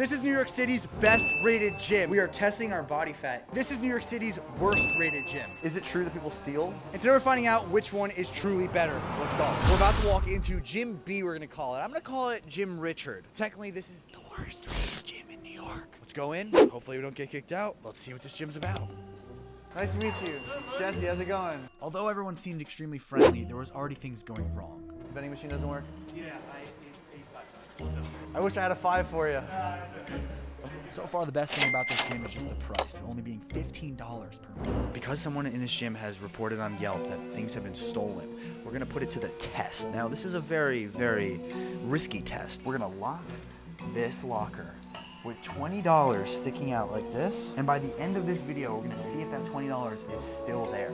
This is New York City's best rated gym. We are testing our body fat. This is New York City's worst rated gym. Is it true that people steal? And today we're finding out which one is truly better. Let's go. We're about to walk into Gym B, we're gonna call it. I'm gonna call it Gym Richard. Technically, this is the worst rated gym in New York. Let's go in. Hopefully we don't get kicked out. Let's see what this gym's about. Nice to meet you. Jesse, how's it going? Although everyone seemed extremely friendly, there was already things going wrong. Vending machine doesn't work? Yeah, I ate 5 times. I wish I had a 5 for you. So far, the best thing about this gym is just the price, only being $15 per month. Because someone in this gym has reported on Yelp that things have been stolen, we're gonna put it to the test. Now, this is a very, very risky test. We're gonna lock this locker with $20 sticking out like this. And by the end of this video, we're gonna see if that $20 is still there.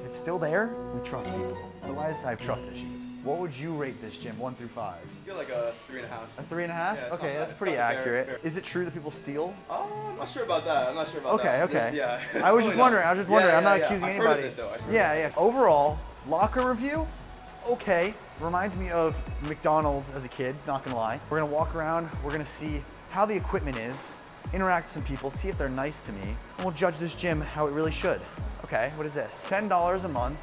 If it's still there, we trust people. Otherwise, I have trust issues. What would you rate this gym, 1 through 5? I feel like a 3.5. A 3.5? Yeah, okay, that's pretty fair, accurate. fair. Is it true that people steal? Oh, I'm not sure about that. Okay, okay. Yeah. I was just wondering. I'm not accusing I've anybody. Heard of it, though. I've heard Yeah, of yeah. Overall, locker review, okay. Reminds me of McDonald's as a kid, not gonna lie. We're gonna walk around, we're gonna see how the equipment is, interact with some people, see if they're nice to me, and we'll judge this gym how it really should. Okay, what is this? $10 a month.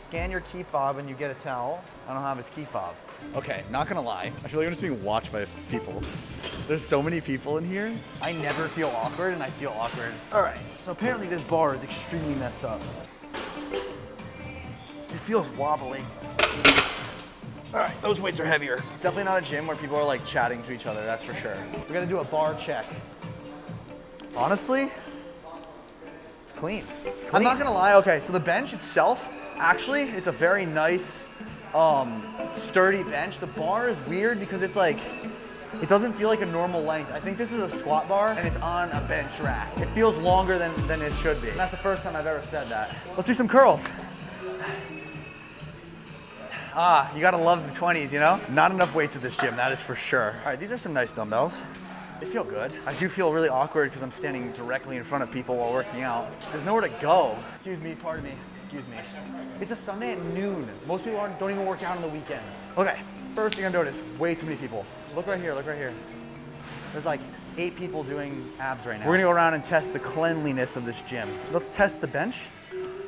Scan your key fob and you get a towel. I don't have his key fob. Okay, not gonna lie. I feel like I'm just being watched by people. There's so many people in here. I never feel awkward and I feel awkward. All right, so apparently this bar is extremely messed up. It feels wobbly. All right, those weights are heavier. It's definitely not a gym where people are like chatting to each other, that's for sure. We're gonna do a bar check. Honestly, it's clean. I'm not gonna lie, okay, so the bench itself, actually, it's a very nice, sturdy bench. The bar is weird because it's like, it doesn't feel like a normal length. I think this is a squat bar and it's on a bench rack. It feels longer than it should be. And that's the first time I've ever said that. Let's do some curls. Ah, you gotta love the 20s, you know? Not enough weights at this gym, that is for sure. All right, these are some nice dumbbells. They feel good. I do feel really awkward because I'm standing directly in front of people while working out. There's nowhere to go. Excuse me, pardon me, excuse me. It's a Sunday at noon. Most people don't even work out on the weekends. Okay, first thing I noticed, way too many people. Look right here, look right here. There's like 8 people doing abs right now. We're gonna go around and test the cleanliness of this gym. Let's test the bench.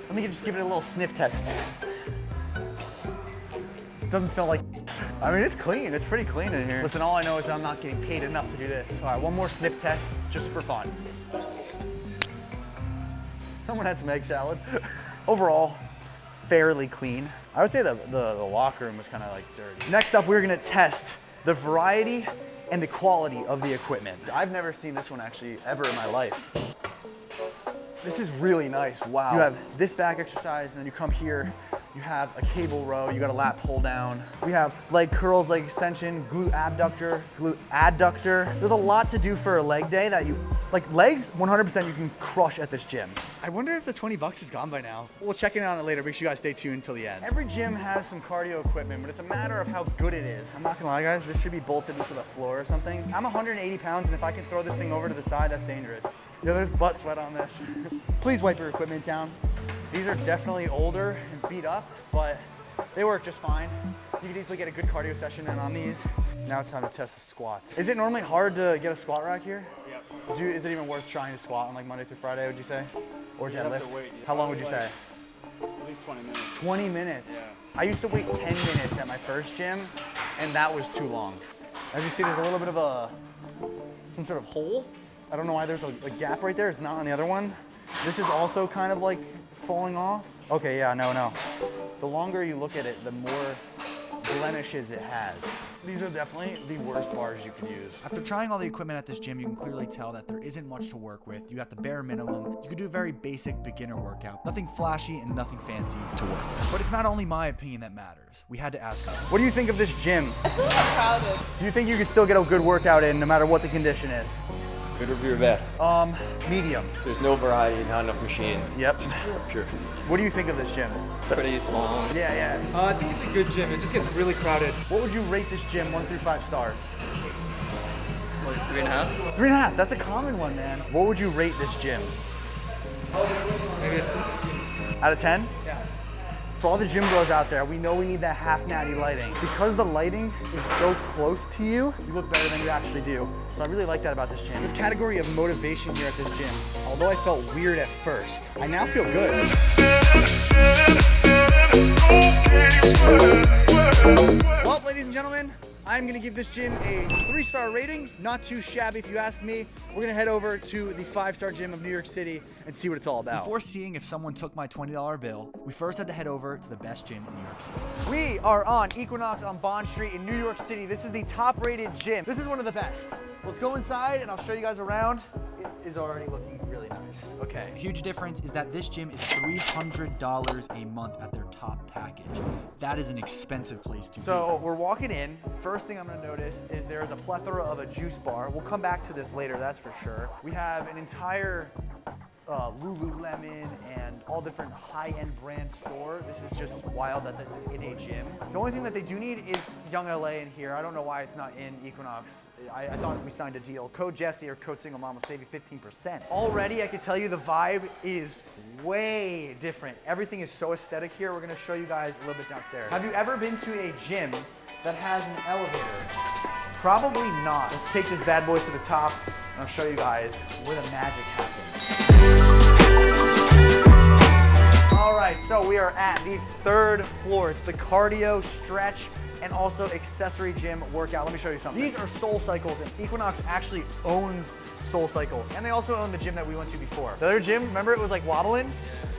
Let me just give it a little sniff test. Doesn't smell like, I mean, it's clean. It's pretty clean in here. Listen, all I know is that I'm not getting paid enough to do this. All right, one more sniff test just for fun. Someone had some egg salad. Overall, fairly clean. I would say the locker room was kind of like dirty. Next up, we're gonna test the variety and the quality of the equipment. I've never seen this one actually ever in my life. This is really nice, wow. You have this back exercise and then you come here, you have a cable row, you got a lat pull down. We have leg curls, leg extension, glute abductor, glute adductor. There's a lot to do for a leg day that like legs, 100% you can crush at this gym. I wonder if the 20 bucks is gone by now. We'll check in on it later. Make sure you guys stay tuned until the end. Every gym has some cardio equipment, but it's a matter of how good it is. I'm not gonna lie, guys, this should be bolted into the floor or something. I'm 180 pounds, and if I can throw this thing over to the side, that's dangerous. Yeah, there's butt sweat on this. Please wipe your equipment down. These are definitely older and beat up, but they work just fine. You could easily get a good cardio session in on these. Now it's time to test the squats. Is it normally hard to get a squat rack here? Yep. Is it even worth trying to squat on like Monday through Friday, would you say? Or You'd have deadlift? to wait. How long would you say? At least 20 minutes. 20 minutes? Yeah. I used to wait 10 minutes at my first gym, and that was too long. As you see, there's a little bit of some sort of hole. I don't know why there's a gap right there. It's not on the other one. This is also kind of like falling off. Okay, yeah, no. The longer you look at it, the more blemishes it has. These are definitely the worst bars you could use. After trying all the equipment at this gym, you can clearly tell that there isn't much to work with. You got the bare minimum. You could do a very basic beginner workout. Nothing flashy and nothing fancy to work with. But it's not only my opinion that matters. We had to ask her. What do you think of this gym? It's a little crowded. Do you think you could still get a good workout in no matter what the condition is? Good review or bad? Medium. There's no variety, not enough machines. Yep. Pure. What do you think of this gym? Pretty small. Yeah. I think it's a good gym. It just gets really crowded. What would you rate this gym 1 through 5 stars? Like 3.5? 3.5, that's a common one, man. What would you rate this gym? Maybe a 6. Out of 10? Yeah. For all the gym bros out there, we know we need that half natty lighting. Because the lighting is so close to you, you look better than you actually do. So I really like that about this gym. The category of motivation here at this gym, although I felt weird at first, I now feel good. Well, ladies and gentlemen, I'm gonna give this gym a 3-star rating. Not too shabby if you ask me. We're gonna head over to the 5-star gym of New York City and see what it's all about. Before seeing if someone took my $20 bill, we first had to head over to the best gym in New York City. We are on Equinox on Bond Street in New York City. This is the top-rated gym. This is one of the best. Let's go inside and I'll show you guys around. It is already looking really nice. Okay. A huge difference is that this gym is $300 a month at their top package. That is an expensive place to be. So we're walking in. First thing I'm gonna notice is there's a plethora of a juice bar. We'll come back to this later, that's for sure. We have an entire Lululemon and all different high-end brand store. This is just wild that this is in a gym. The only thing that they do need is Young LA in here. I don't know why it's not in Equinox. I thought we signed a deal. Code Jesse or code Single Mom will save you 15%. Already, I can tell you the vibe is way different. Everything is so aesthetic here. We're gonna show you guys a little bit downstairs. Have you ever been to a gym that has an elevator? Probably not. Let's take this bad boy to the top and I'll show you guys where the magic happens. All right, so we are at the 3rd floor. It's the cardio, stretch, and also accessory gym workout. Let me show you something. These are Soul Cycles, and Equinox actually owns Soul Cycle. And they also own the gym that we went to before. The other gym, remember it was like wobbling? Yeah.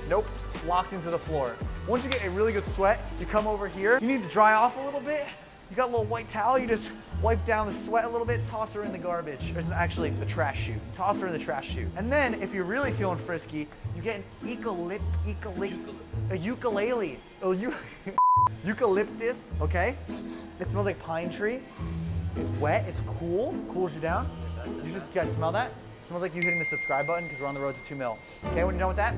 Nope, locked into the floor. Once you get a really good sweat, you come over here. You need to dry off a little bit. You got a little white towel, you just wipe down the sweat a little bit, toss her in the garbage. Or actually, the trash chute. Toss her in the trash chute. And then, if you're really feeling frisky, you get an eucalyptus, okay? It smells like pine tree. It's wet, it's cool, cools you down. You guys smell that? It smells like you hitting the subscribe button because we're on the road to 2 mil. Okay, when you're done with that,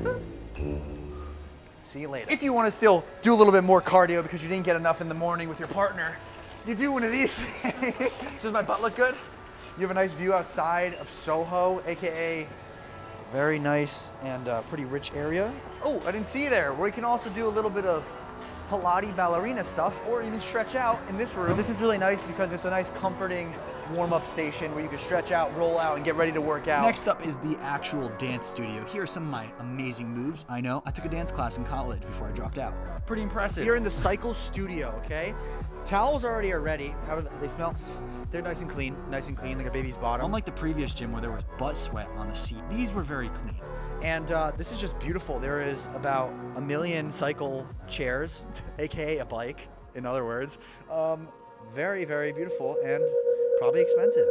see you later. If you want to still do a little bit more cardio because you didn't get enough in the morning with your partner, you do one of these things. Does my butt look good? You have a nice view outside of Soho, AKA very nice and pretty rich area. Oh, I didn't see you there. Where you can also do a little bit of Pilates ballerina stuff or even stretch out in this room. This is really nice because it's a nice comforting warm-up station where you can stretch out, roll out, and get ready to work out. Next up is the actual dance studio. Here are some of my amazing moves. I know, I took a dance class in college before I dropped out. Pretty impressive. You're in the Cycle Studio, okay? Towels already are ready. How do they smell? They're nice and clean, like a baby's bottom. Unlike the previous gym where there was butt sweat on the seat, these were very clean. And this is just beautiful. There is about 1 million cycle chairs, AKA a bike, in other words. Very, very beautiful and probably expensive.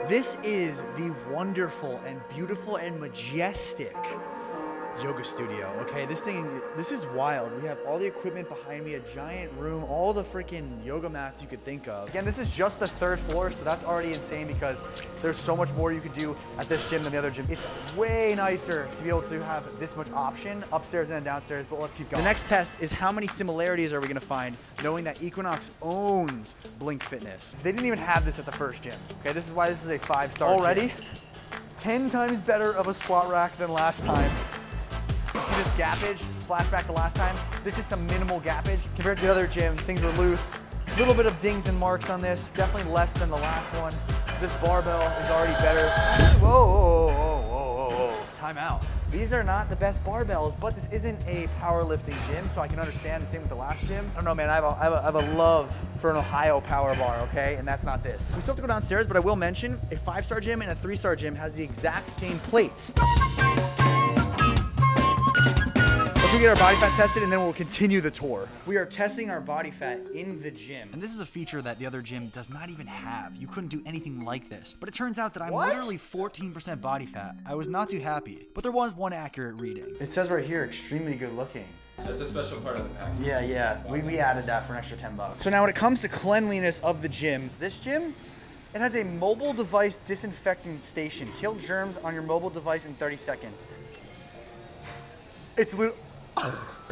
This is the wonderful and beautiful and majestic yoga studio, okay? This is wild. We have all the equipment behind me, a giant room, all the freaking yoga mats you could think of. Again, this is just the 3rd floor, so that's already insane because there's so much more you could do at this gym than the other gym. It's way nicer to be able to have this much option upstairs and downstairs, but let's keep going. The next test is how many similarities are we gonna find knowing that Equinox owns Blink Fitness. They didn't even have this at the first gym, okay? This is why this is a 5-star already. Gym. 10 times better of a squat rack than last time. You see this gappage, flashback to last time? This is some minimal gappage. Compared to the other gym, things were loose. A little bit of dings and marks on this, definitely less than the last one. This barbell is already better. Whoa, time out. These are not the best barbells, but this isn't a powerlifting gym, so I can understand the same with the last gym. I don't know, man, I have a love for an Ohio power bar, okay? And that's not this. We still have to go downstairs, but I will mention a 5-star gym and a 3-star gym has the exact same plates. Let's get our body fat tested and then we'll continue the tour. We are testing our body fat in the gym. And this is a feature that the other gym does not even have. You couldn't do anything like this. But it turns out that I'm literally 14% body fat. I was not too happy, but there was one accurate reading. It says right here, extremely good looking. That's a special part of the package. Yeah. We added that for an extra $10. So now when it comes to cleanliness of the gym, this gym, it has a mobile device disinfecting station. Kill germs on your mobile device in 30 seconds. It's literally...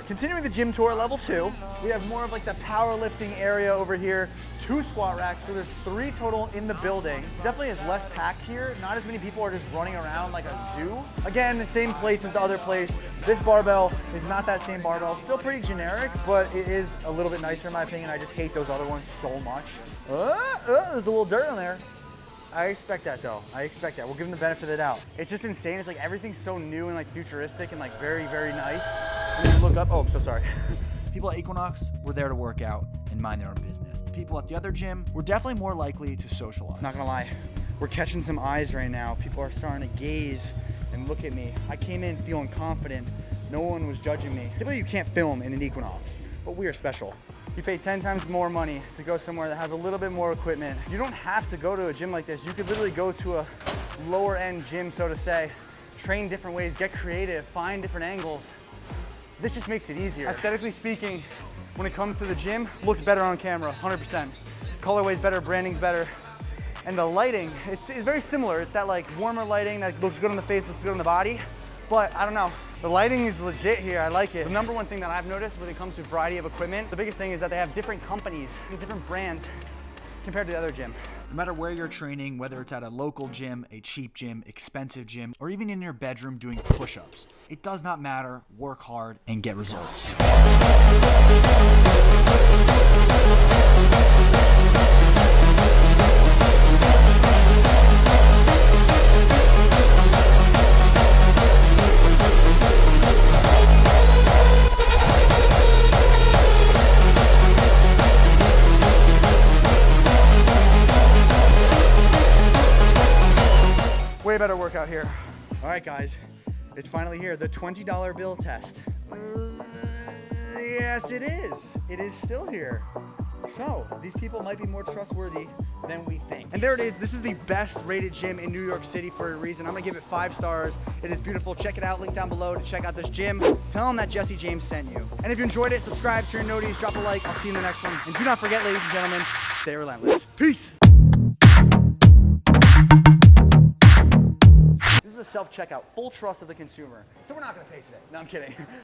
Continuing the gym tour, level 2, we have more of like the powerlifting area over here. 2 squat racks, so there's 3 total in the building. Definitely is less packed here. Not as many people are just running around like a zoo. Again, the same place as the other place. This barbell is not that same barbell. Still pretty generic, but it is a little bit nicer in my opinion. I just hate those other ones so much. There's a little dirt on there. I expect that though. I expect that. We'll give them the benefit of the doubt. It's just insane. It's like everything's so new and like futuristic and like very, very nice. And then you look up, oh, I'm so sorry. People at Equinox were there to work out and mind their own business. The people at the other gym were definitely more likely to socialize. Not gonna lie, we're catching some eyes right now. People are starting to gaze and look at me. I came in feeling confident. No one was judging me. Typically you can't film in an Equinox, but we are special. You pay 10 times more money to go somewhere that has a little bit more equipment. You don't have to go to a gym like this. You could literally go to a lower end gym, so to say, train different ways, get creative, find different angles. This just makes it easier. Aesthetically speaking, when it comes to the gym, looks better on camera, 100%. Colorway's better, branding's better. And the lighting, it's very similar. It's that like warmer lighting that looks good on the face, looks good on the body. But I don't know, the lighting is legit here, I like it. The number one thing that I've noticed when it comes to variety of equipment, the biggest thing is that they have different companies and different brands compared to the other gym. No matter where you're training, whether it's at a local gym, a cheap gym, expensive gym, or even in your bedroom doing push-ups, it does not matter. Work hard and get results. Way better workout here. All right, guys, it's finally here, the $20 bill test. Yes, it is. It is still here. So, these people might be more trustworthy than we think. And there it is. This is the best rated gym in New York City for a reason. I'm gonna give it 5 stars. It is beautiful. Check it out. Link down below to check out this gym. Tell them that Jesse James sent you. And if you enjoyed it, subscribe, turn noties, drop a like. I'll see you in the next one. And do not forget, ladies and gentlemen, stay relentless. Peace. This is a self-checkout, full trust of the consumer. So we're not gonna pay today. No, I'm kidding.